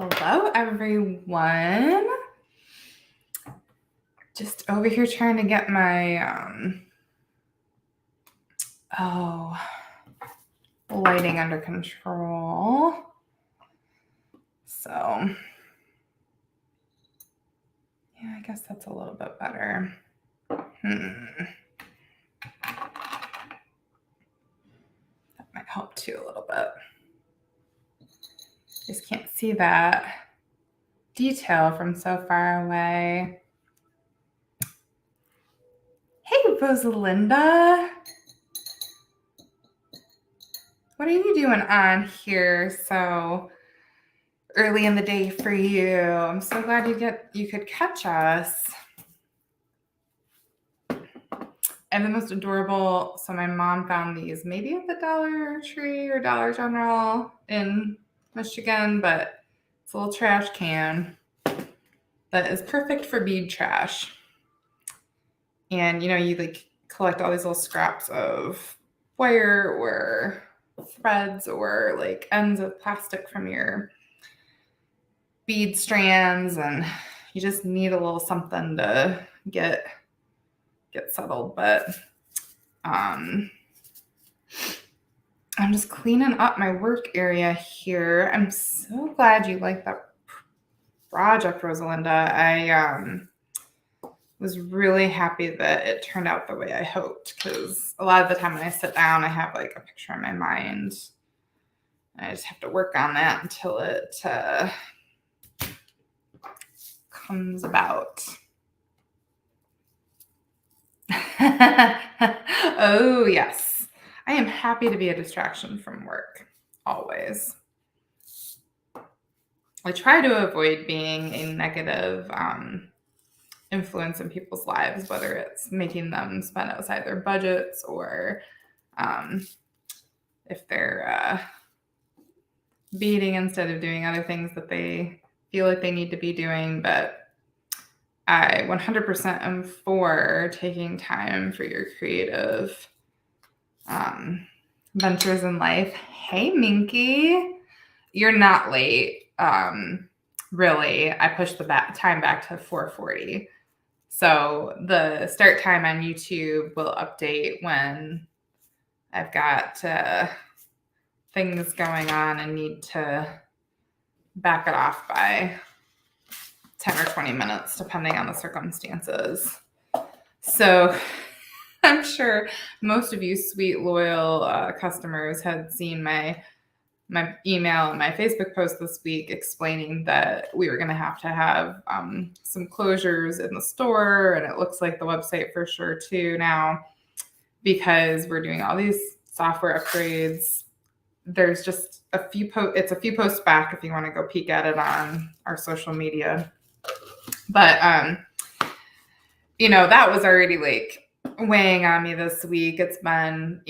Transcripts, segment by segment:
Hello, everyone. Just over here trying to get my lighting under control. So, yeah, I guess that's a little bit better. That might help too a little bit. Just can't see that detail from so far away. Hey, Rosalinda. What are you doing on here so early in the day for you? I'm so glad you could catch us. I have the most adorable, so my mom found these maybe at the Dollar Tree or Dollar General in Michigan, but it's a little trash can that is perfect for bead trash. And you like collect all these little scraps of wire or threads or like ends of plastic from your bead strands, and you just need a little something to get settled. But I'm just cleaning up my work area here. I'm so glad you like that project, Rosalinda. I was really happy that it turned out the way I hoped, because a lot of the time when I sit down, I have like a picture in my mind. I just have to work on that until it comes about. Oh, yes. I am happy to be a distraction from work, always. I try to avoid being a negative influence in people's lives, whether it's making them spend outside their budgets or if they're beating instead of doing other things that they feel like they need to be doing. But I 100% am for taking time for your creative ventures in life. Hey, Minky. You're not late. Really, I pushed the time back to 4:40. So the start time on YouTube will update when I've got things going on and need to back it off by 10 or 20 minutes, depending on the circumstances. So I'm sure most of you sweet, loyal customers had seen my email and my Facebook post this week explaining that we were going to have some closures in the store, and it looks like the website for sure too now, because we're doing all these software upgrades. There's just a few it's a few posts back if you want to go peek at it on our social media. But that was already like weighing on me this week. It's been,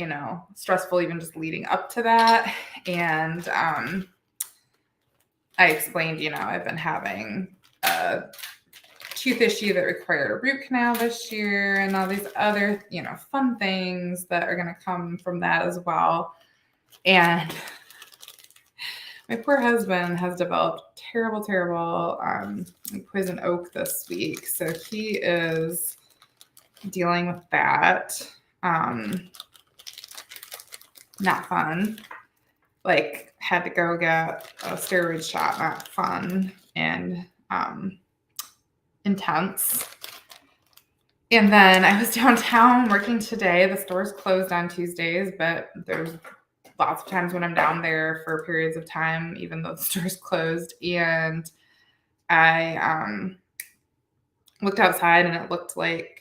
stressful even just leading up to that. And I explained, I've been having a tooth issue that required a root canal this year, and all these other, fun things that are going to come from that as well. And my poor husband has developed terrible poison oak this week. So he is dealing with that. Not fun. Like, had to go get a steroid shot. Not fun. And intense. And then I was downtown working today. The store's closed on Tuesdays, but there's lots of times when I'm down there for periods of time, even though the store's closed. And I looked outside, and it looked like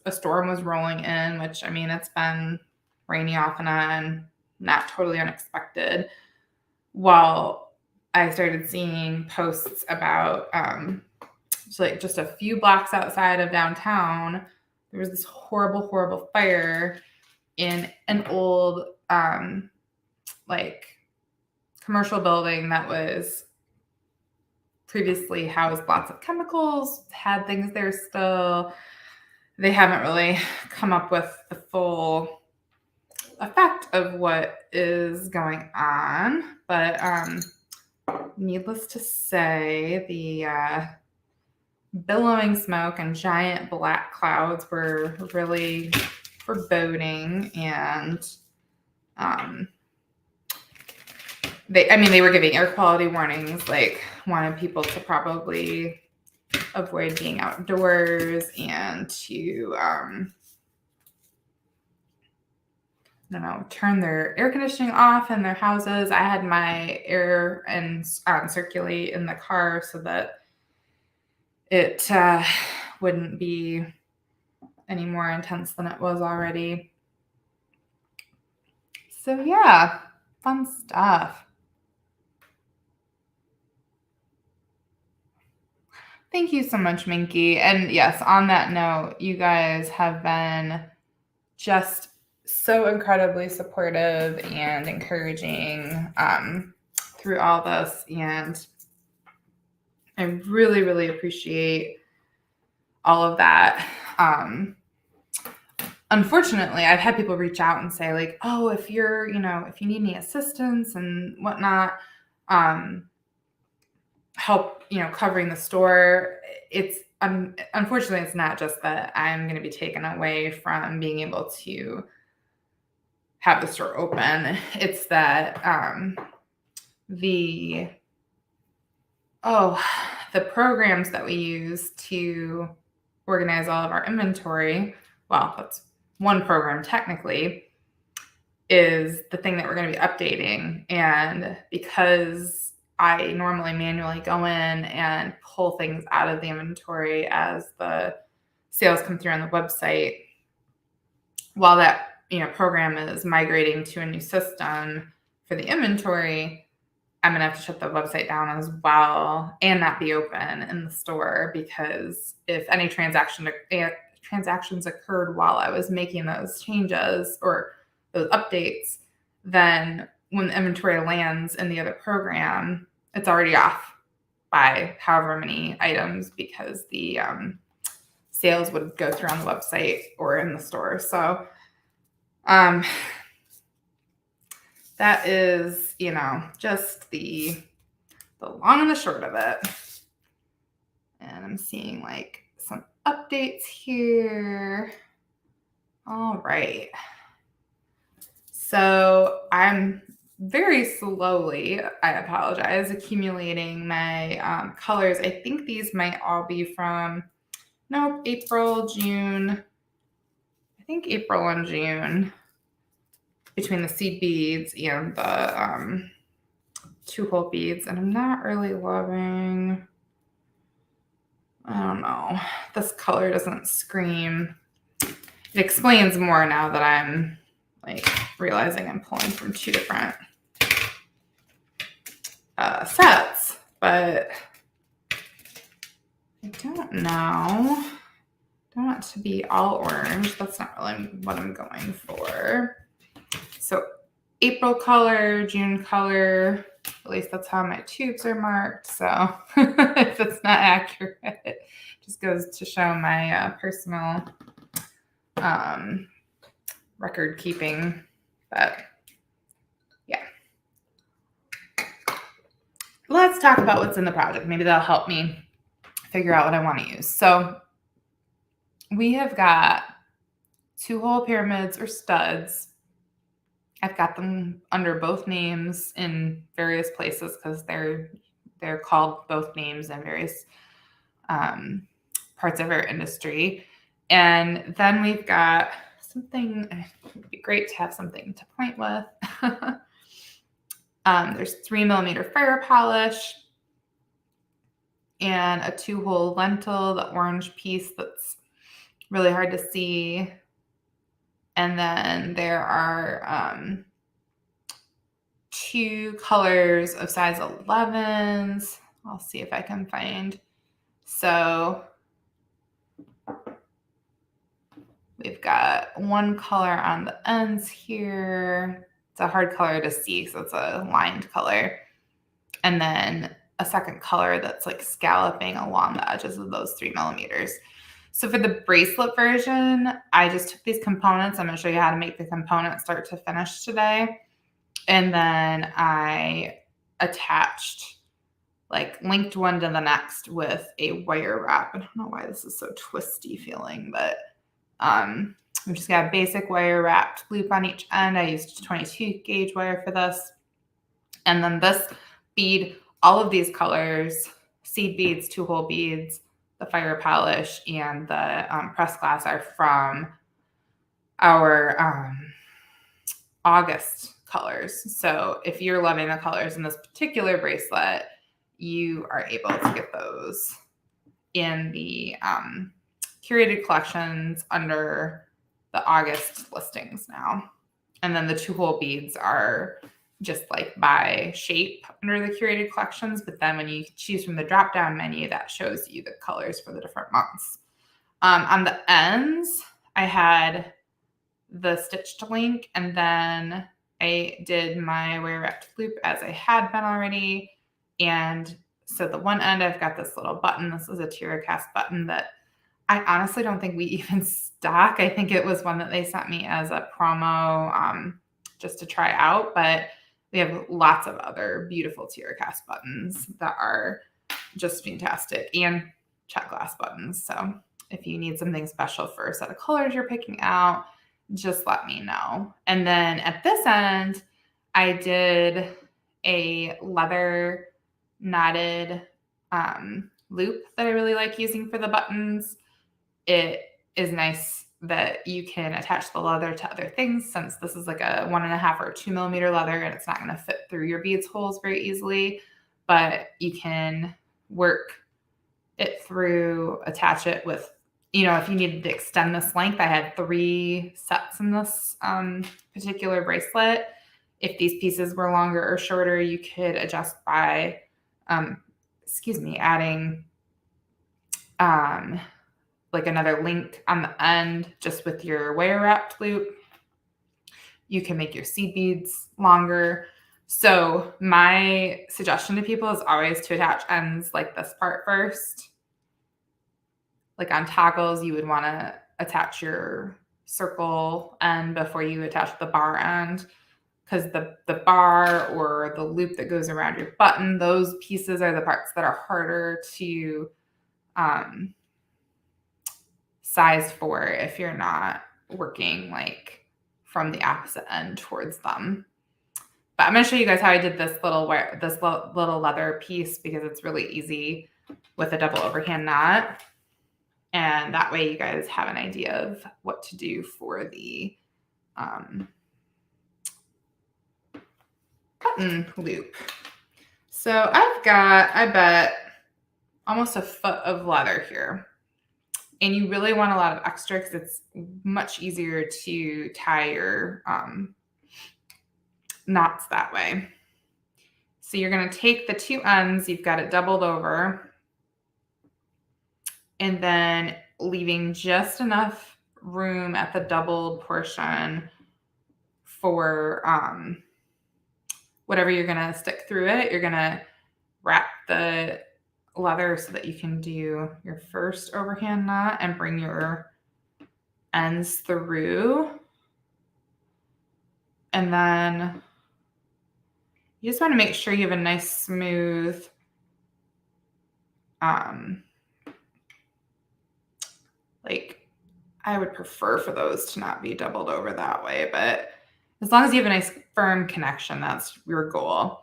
a storm was rolling in, which, I mean, it's been rainy off and on, not totally unexpected. Well, I started seeing posts about just a few blocks outside of downtown, there was this horrible fire in an old commercial building that was previously housed lots of chemicals, had things there still. They haven't really come up with the full effect of what is going on, but needless to say, the billowing smoke and giant black clouds were really foreboding, and they were giving air quality warnings, like wanted people to probably avoid being outdoors and to turn their air conditioning off in their houses. I had my air and circulate in the car so that it wouldn't be any more intense than it was already. So yeah, fun stuff. Thank you so much, Minky. And yes, on that note, you guys have been just so incredibly supportive and encouraging through all this. And I really, really appreciate all of that. Unfortunately, I've had people reach out and say, like, oh, if you need any assistance and whatnot, help, covering the store. It's unfortunately, it's not just that I'm going to be taken away from being able to have the store open. It's that the programs that we use to organize all of our inventory, well, that's one program technically, is the thing that we're going to be updating. And because I normally manually go in and pull things out of the inventory as the sales come through on the website, while that program is migrating to a new system for the inventory, I'm going to have to shut the website down as well and not be open in the store, because if any transactions occurred while I was making those changes or those updates, then when the inventory lands in the other program, it's already off by however many items, because the sales would go through on the website or in the store. So that is, just the long and the short of it. And I'm seeing like some updates here. All right. So I'm very slowly, I apologize, accumulating my colors. I think these might all be from, April, June. I think April and June, between the seed beads and the 2-hole beads. And I'm not really loving, I don't know, this color doesn't scream. It explains more now that I'm like realizing I'm pulling from 2 different sets, but I don't know. I don't want it to be all orange. That's not really what I'm going for. So April color, June color, at least that's how my tubes are marked. So if it's not accurate, it just goes to show my personal record keeping. But yeah, let's talk about what's in the project. Maybe that'll help me figure out what I want to use. So we have got 2-hole pyramids or studs. I've got them under both names in various places because they're called both names in various parts of our industry. And then we've got something, it would be great to have something to point with. There's 3mm fire polish and a 2-hole lentil, the orange piece that's really hard to see. And then there are 2 colors of size 11s. I'll see if I can find. So we've got 1 color on the ends here. It's a hard color to see, so it's a lined color. And then a second color that's like scalloping along the edges of those 3mm. So for the bracelet version, I just took these components. I'm going to show you how to make the component start to finish today. And then I attached like linked one to the next with a wire wrap. I don't know why this is so twisty feeling, but we just got a basic wire wrapped loop on each end. I used 22 gauge wire for this. And then this bead, all of these colors, seed beads, 2-hole beads, the fire polish, and the pressed glass are from our August colors. So if you're loving the colors in this particular bracelet, you are able to get those in the curated collections under the August listings now. And then the 2-hole beads are just like by shape under the curated collections. But then when you choose from the drop-down menu, that shows you the colors for the different months. On the ends, I had the stitched link, and then I did my wire wrapped loop as I had been already. And so the one end, I've got this little button. This is a TierraCast button that I honestly don't think we even stock. I think it was one that they sent me as a promo just to try out. But we have lots of other beautiful TierraCast buttons that are just fantastic, and check glass buttons. So if you need something special for a set of colors you're picking out, just let me know. And then at this end, I did a leather knotted loop that I really like using for the buttons. It is nice that you can attach the leather to other things, since this is like a 1.5 or 2 millimeter leather, and it's not going to fit through your beads holes very easily, but you can work it through, attach it with, if you needed to extend this length. I had 3 sets in this particular bracelet. If these pieces were longer or shorter, you could adjust by, adding like another link on the end just with your wire wrapped loop. You can make your seed beads longer. So my suggestion to people is always to attach ends like this part first. Like on toggles, you would want to attach your circle end before you attach the bar end, because the bar or the loop that goes around your button, those pieces are the parts that are harder to size for if you're not working like from the opposite end towards them. But I'm going to show you guys how I did this little leather piece, because it's really easy with a double overhand knot. And that way you guys have an idea of what to do for the button loop. So I've got, I bet, almost a foot of leather here. And you really want a lot of extra, because it's much easier to tie your knots that way. So you're going to take the 2 ends, you've got it doubled over, and then leaving just enough room at the doubled portion for whatever you're going to stick through it. You're going to wrap the leather so that you can do your first overhand knot and bring your ends through. And then you just want to make sure you have a nice smooth like, I would prefer for those to not be doubled over that way, but as long as you have a nice firm connection, that's your goal.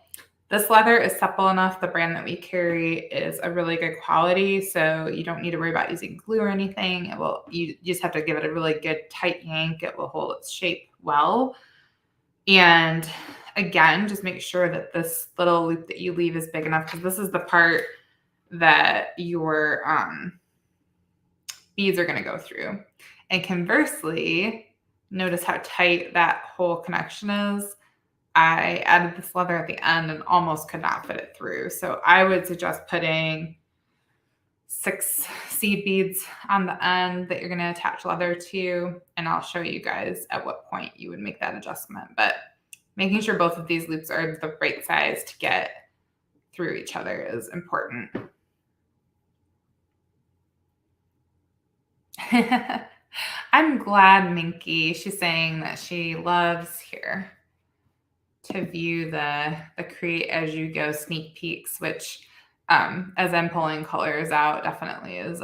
This leather is supple enough. The brand that we carry is a really good quality, so you don't need to worry about using glue or anything. You just have to give it a really good tight yank. It will hold its shape well. And again, just make sure that this little loop that you leave is big enough, because this is the part that your beads are going to go through. And conversely, notice how tight that whole connection is. I added this leather at the end and almost could not fit it through. So I would suggest putting 6 seed beads on the end that you're going to attach leather to. And I'll show you guys at what point you would make that adjustment. But making sure both of these loops are the right size to get through each other is important. I'm glad, Minky. She's saying that she loves here to view the Create As You Go sneak peeks, which as I'm pulling colors out, definitely is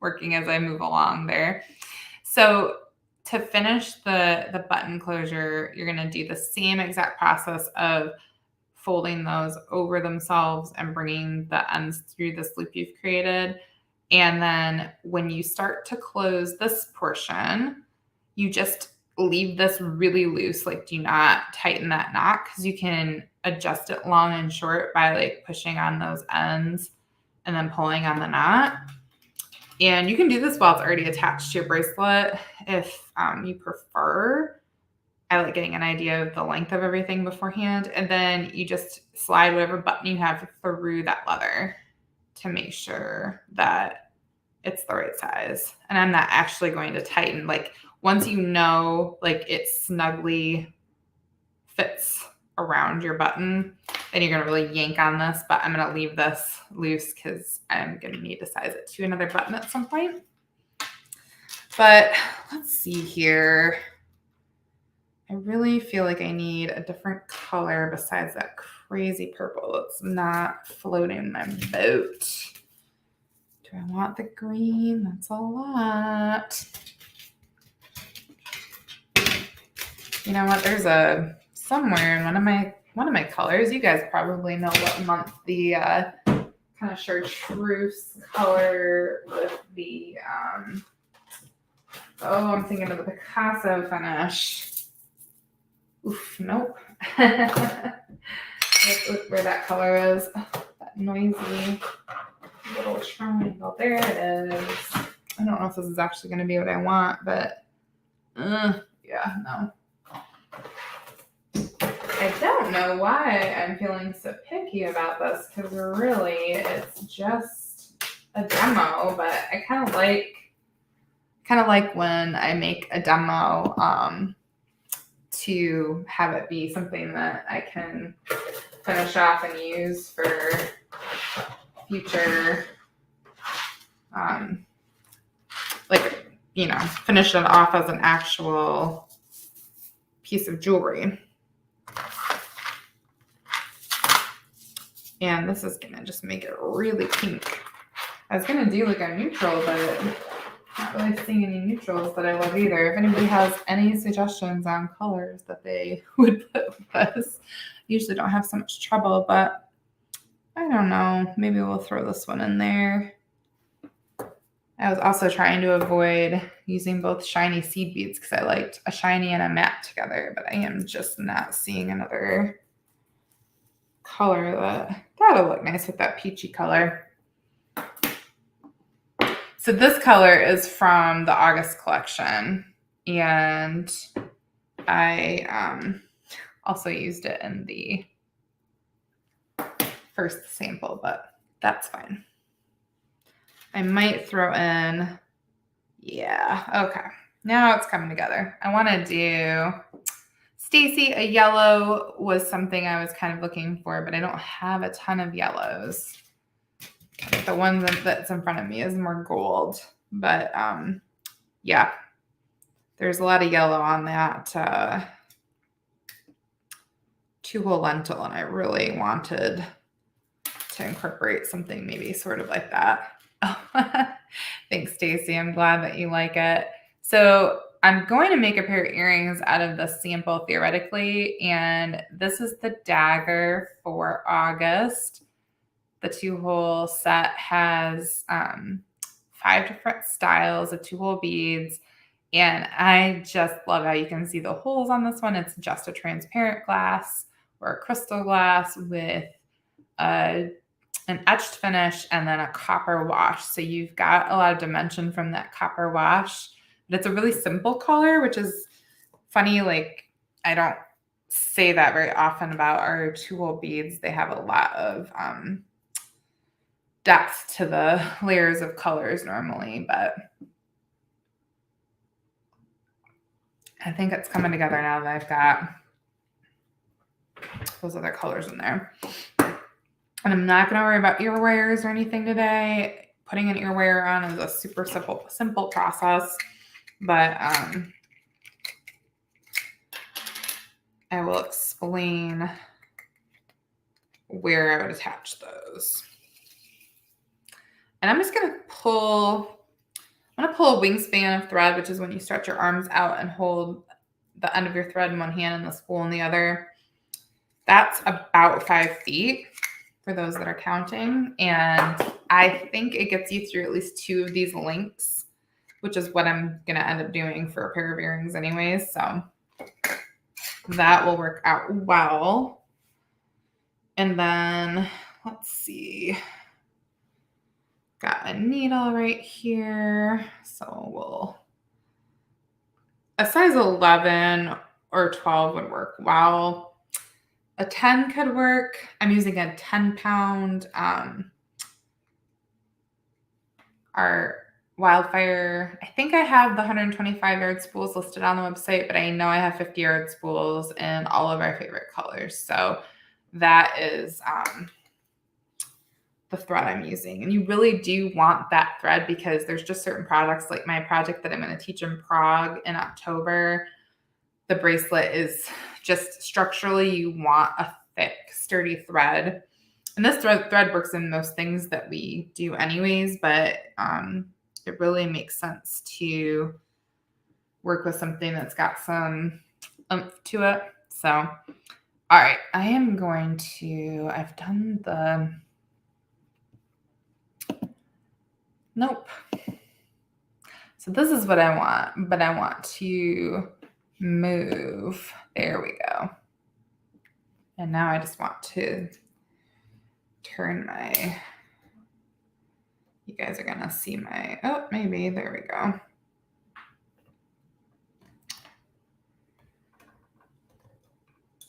working as I move along there. So to finish the button closure, you're going to do the same exact process of folding those over themselves and bringing the ends through this loop you've created. And then when you start to close this portion, you just leave this really loose. Like, do not tighten that knot, because you can adjust it long and short by like pushing on those ends and then pulling on the knot. And you can do this while it's already attached to your bracelet if you prefer. I like getting an idea of the length of everything beforehand. And then you just slide whatever button you have through that leather to make sure that it's the right size. And I'm not actually going to tighten. Like, once you know, like, it snugly fits around your button, then you're going to really yank on this. But I'm going to leave this loose because I'm going to need to size it to another button at some point. But let's see here. I really feel like I need a different color besides that crazy purple that's not floating my boat. Do I want the green? That's a lot. You know what? There's somewhere in one of my colors. You guys probably know what month the kind of chartreuse color with the I'm thinking of the Picasso finish. Oof, nope. Look where that color is. Oh, that noisy little triangle. There it is. I don't know if this is actually going to be what I want, but yeah, no. I don't know why I'm feeling so picky about this, because really it's just a demo, but I kind of like when I make a demo to have it be something that I can finish off and use for future, finish it off as an actual piece of jewelry. And this is gonna just make it really pink. I was gonna do like a neutral, but not really seeing any neutrals that I love either. If anybody has any suggestions on colors that they would put with this, I usually don't have so much trouble, but I don't know. Maybe we'll throw this one in there. I was also trying to avoid using both shiny seed beads because I liked a shiny and a matte together, but I am just not seeing another color that'll look nice with that peachy color. So this color is from the August collection, and I also used it in the first sample, but that's fine. I might throw in, yeah, okay. Now it's coming together. I want to do Stacy, a yellow was something I was kind of looking for, but I don't have a ton of yellows. The one that's in front of me is more gold, but yeah, there's a lot of yellow on that 2-hole lentil, and I really wanted to incorporate something maybe sort of like that. Oh, thanks, Stacy. I'm glad that you like it. So I'm going to make a pair of earrings out of this sample theoretically, and this is the dagger for August. The 2-hole set has 5 different styles of 2-hole beads, and I just love how you can see the holes on this one. It's just a transparent glass or a crystal glass with an etched finish and then a copper wash. So you've got a lot of dimension from that copper wash. But it's a really simple color, which is funny. Like, I don't say that very often about our 2-hole beads. They have a lot of depth to the layers of colors normally, but I think it's coming together now that I've got those other colors in there. And I'm not going to worry about ear wires or anything today. Putting an ear wire on is a super simple process, but I will explain where I would attach those. And I'm just going to pull, I'm going to pull a wingspan of thread, which is when you stretch your arms out and hold the end of your thread in one hand and the spool in the other. That's about 5 feet for those that are counting. And I think it gets you through at least 2 of these links, which is what I'm going to end up doing for a pair of earrings anyways. So that will work out well. And then let's see. Got a needle right here. So we'll, a size 11 or 12 would work well. A 10 could work. I'm using a 10-pound our Wildfire. I think I have the 125-yard spools listed on the website, but I know I have 50-yard spools in all of our favorite colors. So that is the thread I'm using. And you really do want that thread because there's just certain products, like my project that I'm going to teach in Prague in October. The bracelet is just structurally, you want a thick, sturdy thread. And this thread works in most things that we do anyways, but it really makes sense to work with something that's got some oomph to it. So, all right, I am going to, I've done the, nope. So this is what I want, but I want to move. There we go. And now I just want to turn my, you guys are going to see my, oh, maybe, there we go.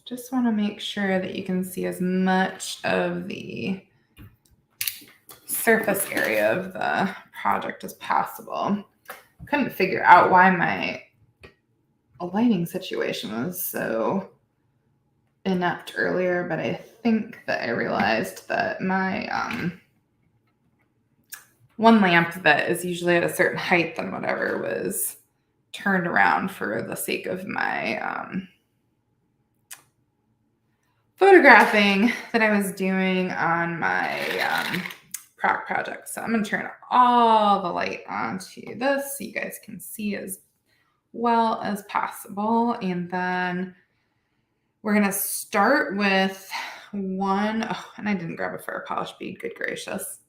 Just want to make sure that you can see as much of the surface area of the project as possible. Couldn't figure out why my lighting situation was so inept earlier, but I think that I realized that my one lamp that is usually at a certain height than whatever was turned around for the sake of my photographing that I was doing on my Prague project. So I'm going to turn all the light onto this so you guys can see as well as possible. And then we're going to start with one, oh, and I didn't grab a fur polish bead, good gracious.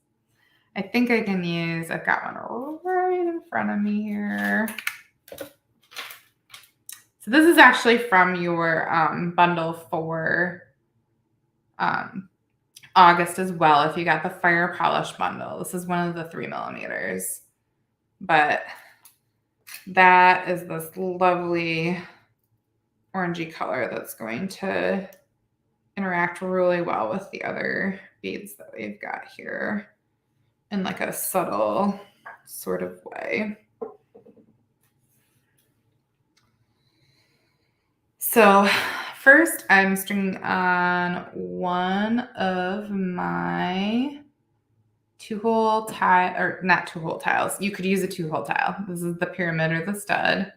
I think I can use, I've got one right in front of me here. So this is actually from your bundle for August as well. If you got the fire polish bundle, this is one of the 3mm, but that is this lovely orangey color that's going to interact really well with the other beads that we've got here in like a subtle sort of way. So first I'm stringing on one of my 2-hole tie, or not 2-hole tiles. You could use a 2-hole tile. This is the pyramid or the stud.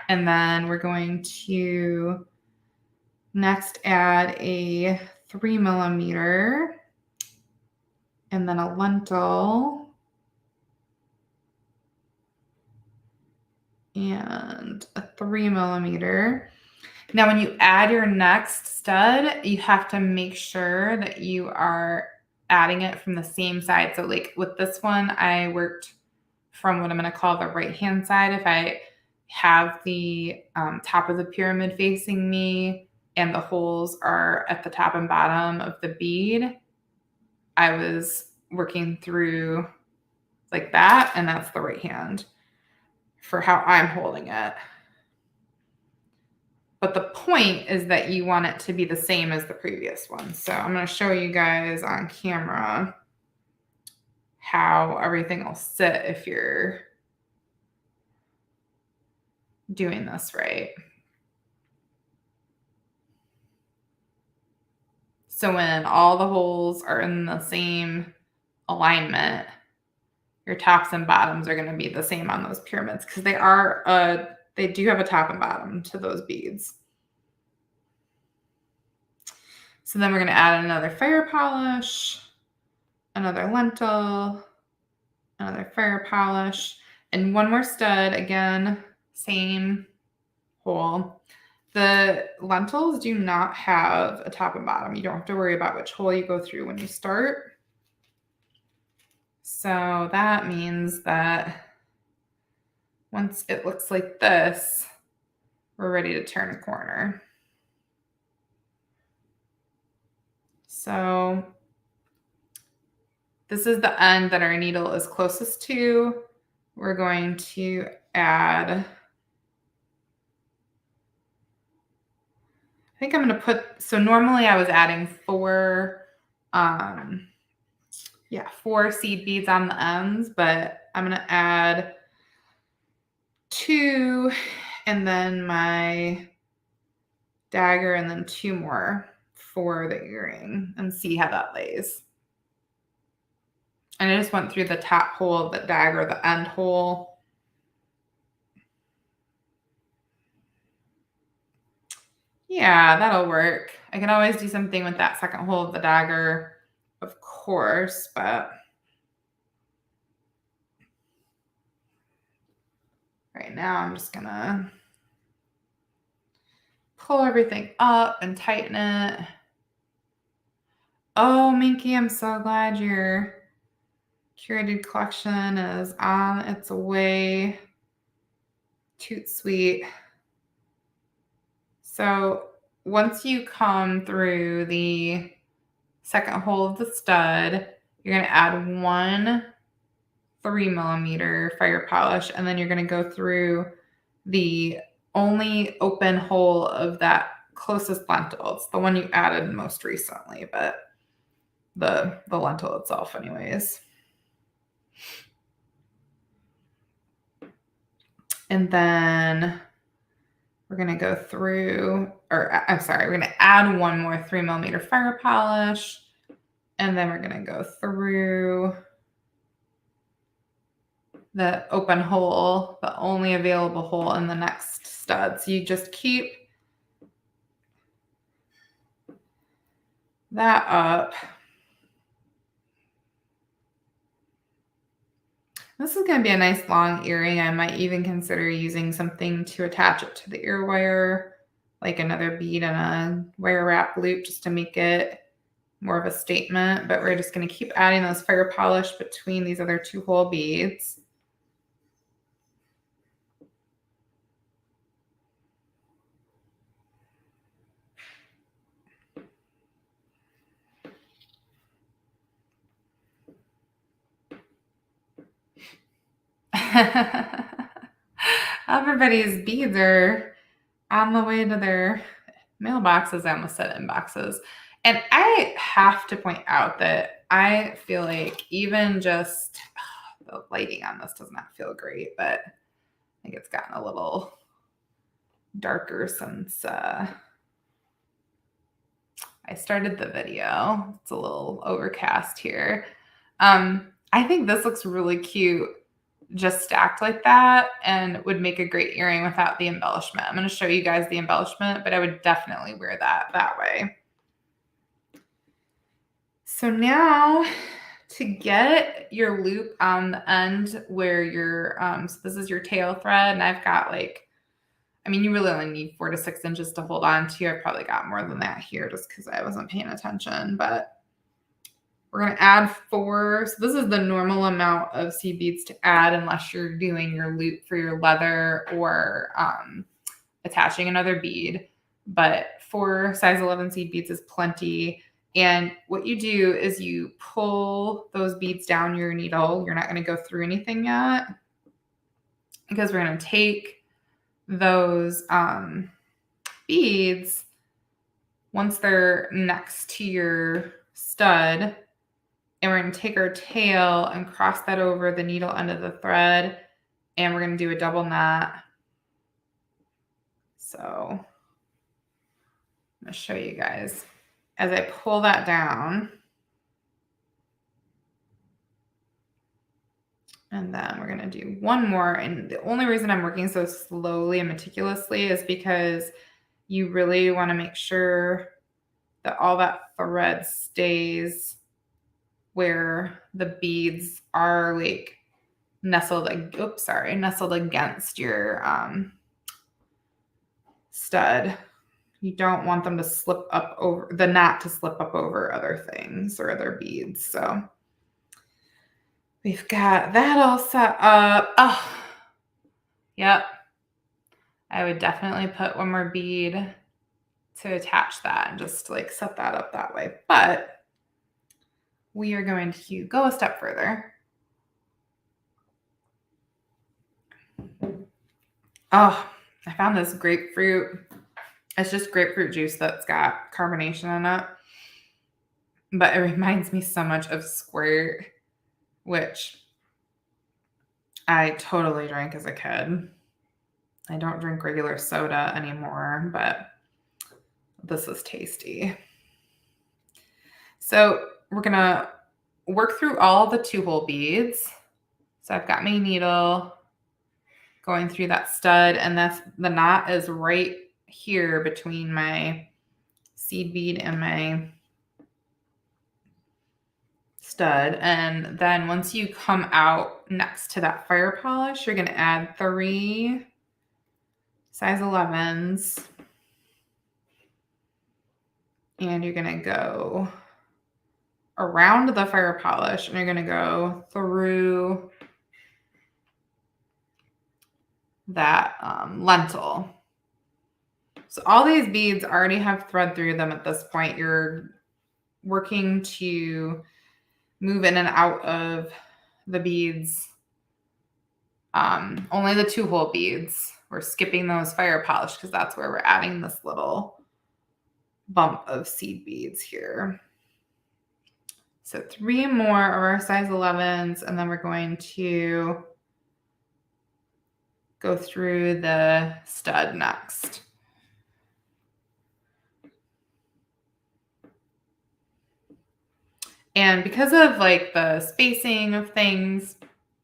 And then we're going to next add a 3mm and then a lentil and a 3mm. Now, when you add your next stud, you have to make sure that you are adding it from the same side. So like with this one, I worked from what I'm going to call the right-hand side. If I have the top of the pyramid facing me and the holes are at the top and bottom of the bead, I was working through like that, and that's the right hand for how I'm holding it. But the point is that you want it to be the same as the previous one. So I'm going to show you guys on camera how everything will sit if you're doing this right. So when all the holes are in the same alignment, your tops and bottoms are going to be the same on those pyramids because they do have a top and bottom to those beads. So then we're going to add another fire polish, another lentil, another fire polish, and one more stud. Again, same hole. The lentils do not have a top and bottom. You don't have to worry about which hole you go through when you start. So that means that once it looks like this, we're ready to turn a corner. So this is the end that our needle is closest to. We're going to add, I think I'm going to put, so normally I was adding 4 seed beads on the ends, but I'm going to add 2 and then my dagger and then 2 more for the earring and see how that lays. And I just went through the top hole of the dagger, the end hole. Yeah, that'll work. I can always do something with that second hole of the dagger, of course, but right now I'm just gonna pull everything up and tighten it. Oh, Minky, I'm so glad your curated collection is on its way. Toot sweet. So once you come through the second hole of the stud, you're going to add 1 3mm fire polish, and then you're going to go through the only open hole of that closest lentil. It's the one you added most recently, but the lentil itself anyways. And then we're going to go through, or I'm sorry, we're going to add 1 more 3mm fire polish. And then we're going to go through the open hole, the only available hole in the next stud. So you just keep that up. This is going to be a nice long earring. I might even consider using something to attach it to the ear wire, like another bead and a wire wrap loop, just to make it more of a statement. But we're just going to keep adding those fire polish between these other 2 hole beads. Everybody's beads are on the way to their mailboxes. I almost said inboxes. And I have to point out that I feel like even just the lighting on this does not feel great, but I think it's gotten a little darker since I started the video. It's a little overcast here. I think this looks really cute just stacked like that and would make a great earring without the embellishment. I'm going to show you guys the embellishment, but I would definitely wear that way. So now to get your loop on the end where your, so this is your tail thread, and I've got like, I mean, you really only need 4 to 6 inches to hold on to. I probably got more than that here just because I wasn't paying attention, but we're going to add 4. So this is the normal amount of seed beads to add unless you're doing your loop for your leather or attaching another bead. But 4 size 11 seed beads is plenty. And what you do is you pull those beads down your needle. You're not going to go through anything yet because we're going to take those beads once they're next to your stud. And we're going to take our tail and cross that over the needle end of the thread. And we're going to do a double knot. So I'm going to show you guys. As I pull that down. And then we're going to do 1 more. And the only reason I'm working so slowly and meticulously is because you really want to make sure that all that thread stays where the beads are like nestled against your stud. You don't want them to slip up over the knot to slip up over other things or other beads. So we've got that all set up. Oh, yep. I would definitely put one more bead to attach that and just like set that up that way. But we are going to go a step further. Oh, I found this grapefruit. It's just grapefruit juice that's got carbonation in it. But it reminds me so much of Squirt, which I totally drank as a kid. I don't drink regular soda anymore, but this is tasty. So we're going to work through all the 2-hole beads. So I've got my needle going through that stud, and the knot is right here between my seed bead and my stud. And then once you come out next to that fire polish, you're going to add 3 size 11s, and you're going to go around the fire polish, and you're going to go through that lentil. So all these beads already have thread through them at this point. You're working to move in and out of the beads. Only the 2-hole beads. We're skipping those fire polish because that's where we're adding this little bump of seed beads here. So 3 more of our size 11s, and then we're going to go through the stud next. And because of like the spacing of things,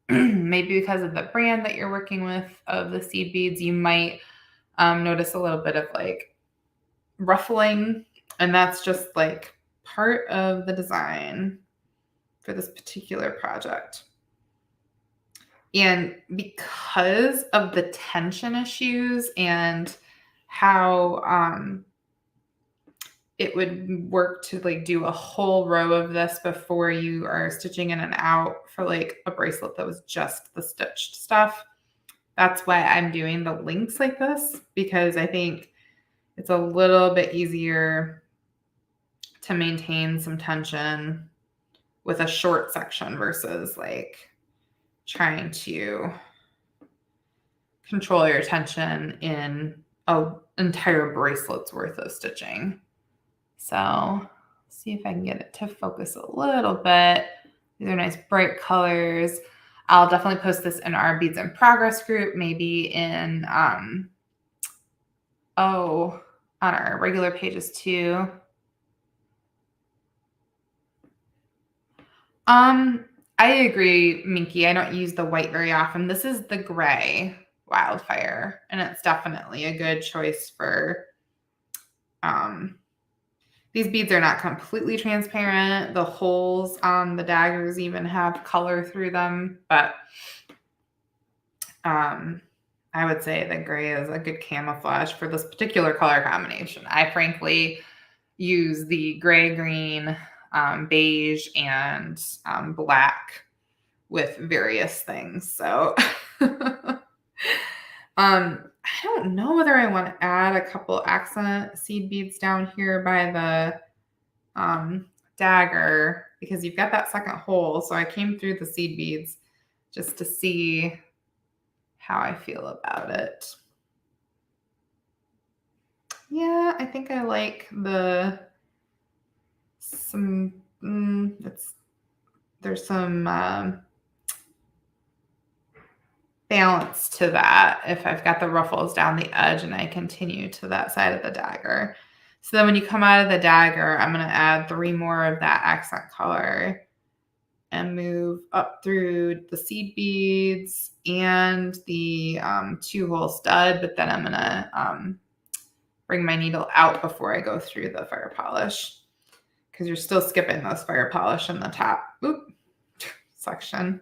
maybe because of the brand that you're working with of the seed beads, you might notice a little bit of like ruffling, and that's just like part of the design for this particular project. And because of the tension issues and how it would work to like do a whole row of this before you are stitching in and out for like a bracelet that was just the stitched stuff. That's why I'm doing the links like this, because I think it's a little bit easier to maintain some tension with a short section versus like trying to control your tension in an entire bracelet's worth of stitching. So see if I can get it to focus a little bit. These are nice bright colors. I'll definitely post this in our Beads in Progress group, maybe in on our regular pages too. I agree, Minky. I don't use the white very often. This is the gray Wildfire, and it's definitely a good choice for these beads are not completely transparent. The holes on the daggers even have color through them, but I would say that gray is a good camouflage for this particular color combination. I frankly use the gray, green, beige, and black with various things. So I don't know whether I want to add a couple accent seed beads down here by the dagger, because you've got that second hole. So I came through the seed beads just to see how I feel about it. Yeah, I think I like there's some balance to that if I've got the ruffles down the edge and I continue to that side of the dagger. So then when you come out of the dagger, I'm going to add 3 more of that accent color and move up through the seed beads and the 2-hole stud. But then I'm going to bring my needle out before I go through the fire polish, because you're still skipping those fire polish in the top section.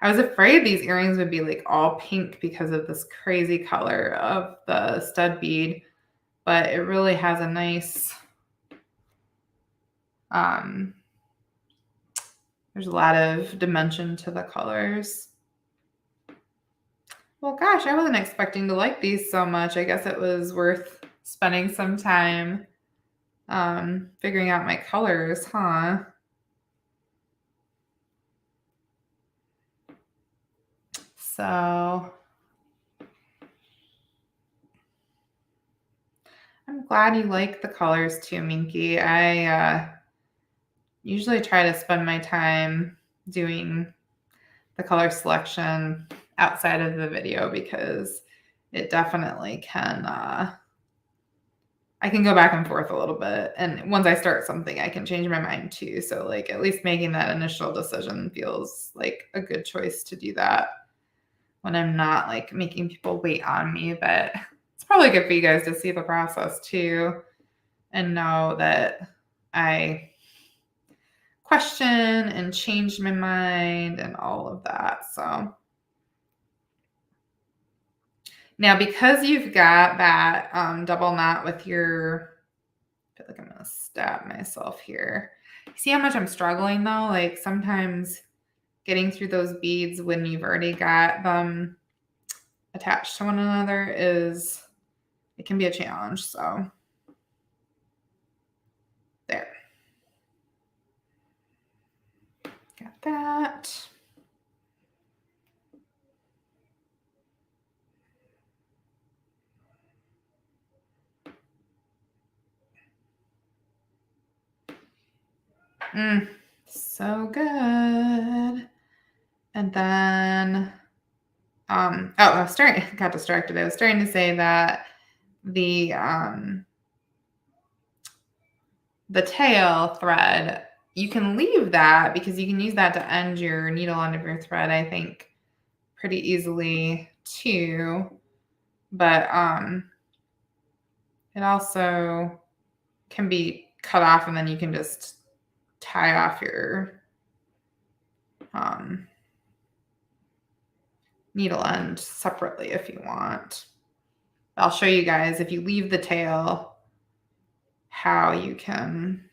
I was afraid these earrings would be like all pink because of this crazy color of the stud bead, but it really has a nice, there's a lot of dimension to the colors. Well, gosh, I wasn't expecting to like these so much. I guess it was worth spending some time figuring out my colors, huh? So I'm glad you like the colors too, Minky. I usually try to spend my time doing the color selection outside of the video because it definitely can, I can go back and forth a little bit. And once I start something, I can change my mind too. So like at least making that initial decision feels like a good choice to do that when I'm not like making people wait on me. But it's probably good for you guys to see the process too and know that I question and change my mind and all of that. So now, because you've got that double knot with your, I feel like I'm going to stab myself here. See how much I'm struggling though? Like sometimes getting through those beads when you've already got them attached to one another it can be a challenge. So there. Got that. So good. And then, I was got distracted. I was starting to say that the tail thread, you can leave that because you can use that to end your needle end of your thread, I think, pretty easily too. But it also can be cut off and then you can just tie off your needle end separately if you want. I'll show you guys if you leave the tail how you can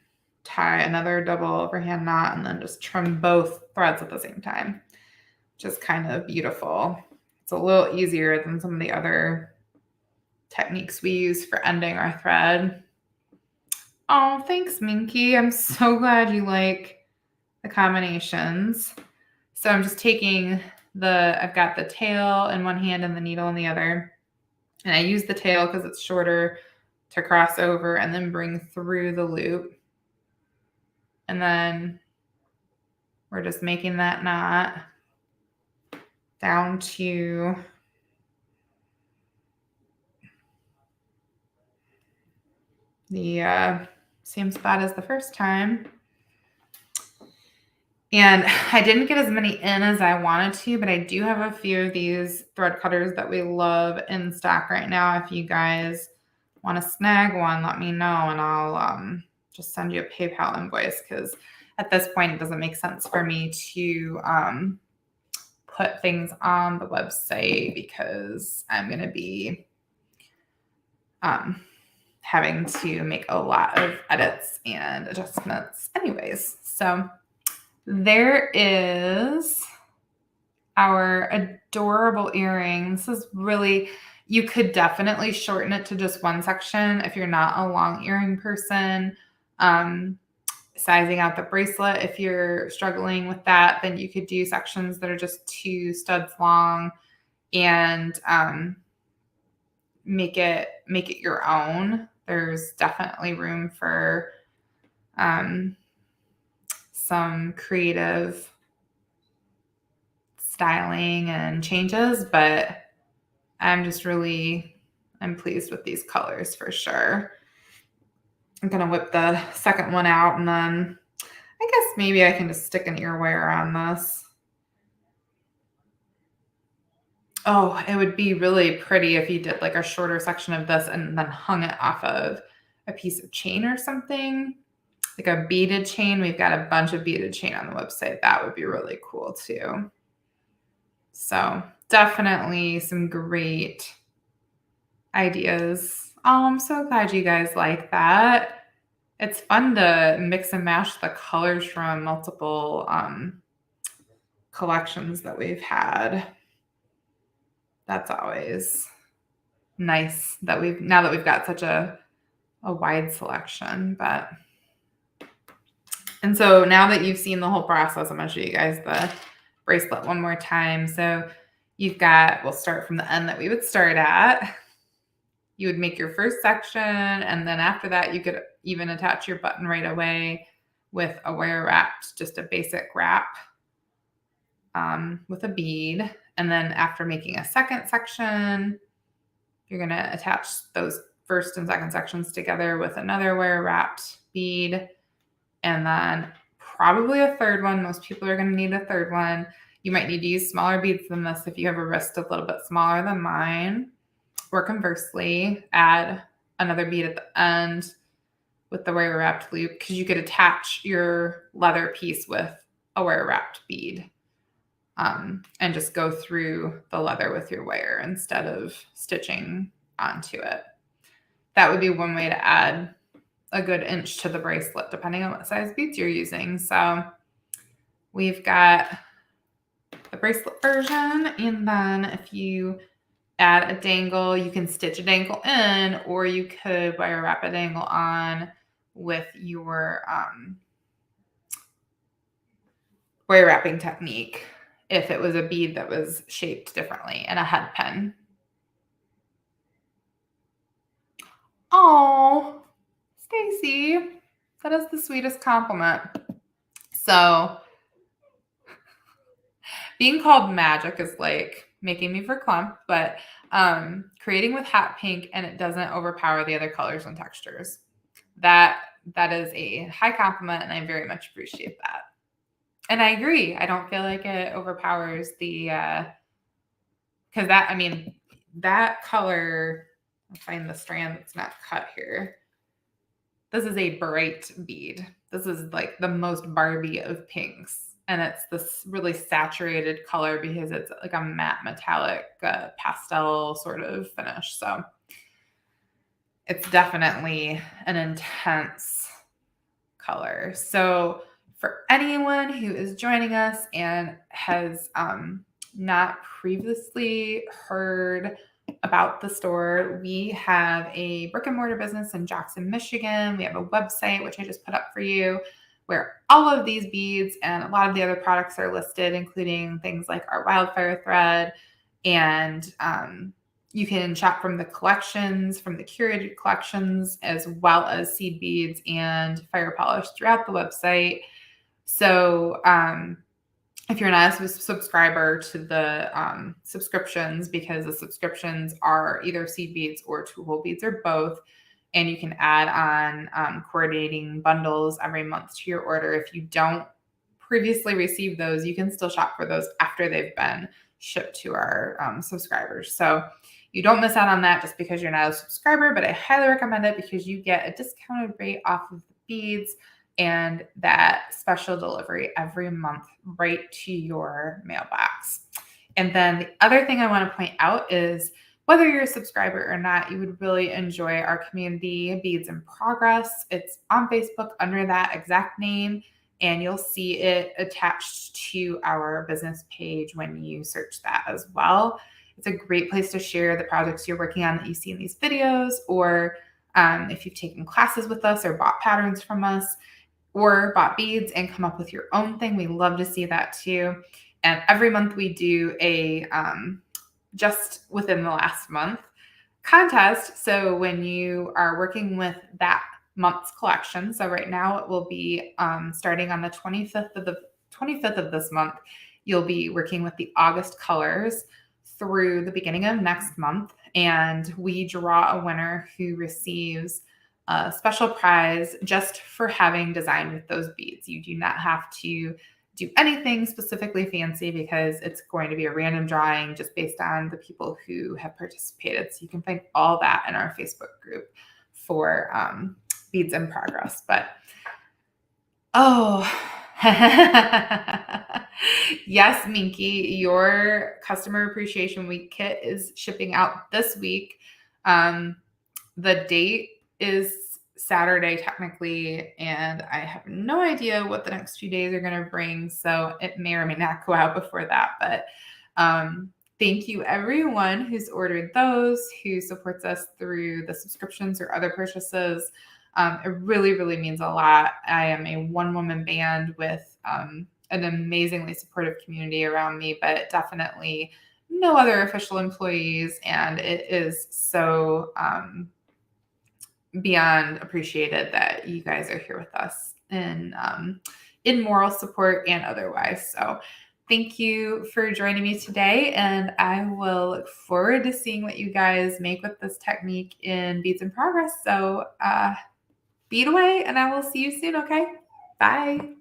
tie another double overhand knot and then just trim both threads at the same time, which is kind of beautiful. It's a little easier than some of the other techniques we use for ending our thread. Oh, thanks, Minky. I'm so glad you like the combinations. So I'm just taking I've got the tail in one hand and the needle in the other. And I use the tail because it's shorter to cross over and then bring through the loop. And then we're just making that knot down to the same spot as the first time. And I didn't get as many in as I wanted to, but I do have a few of these thread cutters that we love in stock right now. If you guys want to snag one, let me know and I'll just send you a PayPal invoice because at this point it doesn't make sense for me to put things on the website because I'm going to be having to make a lot of edits and adjustments anyways. So there is our adorable earring. This is really, you could definitely shorten it to just one section if you're not a long earring person. Sizing out the bracelet, if you're struggling with that, then you could do sections that are just 2 studs long and make it your own. There's definitely room for some creative styling and changes, but I'm pleased with these colors for sure. I'm going to whip the second one out and then I guess maybe I can just stick an ear wire on this. Oh, it would be really pretty if you did like a shorter section of this and then hung it off of a piece of chain or something, like a beaded chain. We've got a bunch of beaded chain on the website. That would be really cool too. So definitely some great ideas. Oh, I'm so glad you guys like that. It's fun to mix and match the colors from multiple collections that we've had. That's always nice that now that we've got such a wide selection. And so now that you've seen the whole process, I'm going to show you guys the bracelet one more time. So we'll start from the end that we would start at. You would make your first section, and then after that, you could even attach your button right away with a wire wrapped, just a basic wrap with a bead. And then after making a second section, you're going to attach those first and second sections together with another wire wrapped bead. And then probably a third one. Most people are going to need a third one. You might need to use smaller beads than this if you have a wrist a little bit smaller than mine. Or conversely, add another bead at the end with the wire wrapped loop, because you could attach your leather piece with a wire wrapped bead and just go through the leather with your wire instead of stitching onto it. That would be one way to add a good inch to the bracelet, depending on what size beads you're using. So we've got the bracelet version, and then if you add a dangle, you can stitch a dangle in, or you could wire wrap a dangle on with your wire wrapping technique if it was a bead that was shaped differently and a head pin. Oh, Stacy, that is the sweetest compliment. So being called magic is like making me verklempt, but creating with hot pink and it doesn't overpower the other colors and textures. That is a high compliment, and I very much appreciate that. And I agree. I don't feel like it overpowers the because that color. I'll find the strand that's not cut here. This is a bright bead. This is like the most Barbie of pinks. And it's this really saturated color because it's like a matte metallic pastel sort of finish. So it's definitely an intense color. So for anyone who is joining us and has not previously heard about the store, we have a brick and mortar business in Jackson, Michigan. We have a website, which I just put up for you, where all of these beads and a lot of the other products are listed, including things like our wildfire thread. And you can shop from the collections, from the curated collections, as well as seed beads and fire polish throughout the website. So if you're not a subscriber to the subscriptions, because the subscriptions are either seed beads or 2-hole beads or both, and you can add on coordinating bundles every month to your order. If you don't previously receive those, you can still shop for those after they've been shipped to our subscribers. So you don't miss out on that just because you're not a subscriber, but I highly recommend it because you get a discounted rate off of the beads and that special delivery every month right to your mailbox. And then the other thing I want to point out is whether you're a subscriber or not, you would really enjoy our community, Beads in Progress. It's on Facebook under that exact name, and you'll see it attached to our business page when you search that as well. It's a great place to share the projects you're working on that you see in these videos, or if you've taken classes with us or bought patterns from us, or bought beads and come up with your own thing. We love to see that too. And every month we do a, just within the last month, contest. So when you are working with that month's collection, so right now it will be starting on the 25th of this month, you'll be working with the August colors through the beginning of next month. And we draw a winner who receives a special prize just for having designed with those beads. You do not have to do anything specifically fancy because it's going to be a random drawing just based on the people who have participated. So you can find all that in our Facebook group for Beads in Progress. But yes, Minky, your Customer Appreciation Week kit is shipping out this week. The date is Saturday technically, and I have no idea what the next few days are going to bring, so it may or may not go out before that. But thank you everyone who's ordered those, who supports us through the subscriptions or other purchases. It really, really means a lot. I am a one-woman band with an amazingly supportive community around me, but definitely no other official employees, and it is so beyond appreciated that you guys are here with us in moral support and otherwise. So thank you for joining me today, and I will look forward to seeing what you guys make with this technique in Beads in Progress. So bead away, and I will see you soon, okay? Bye.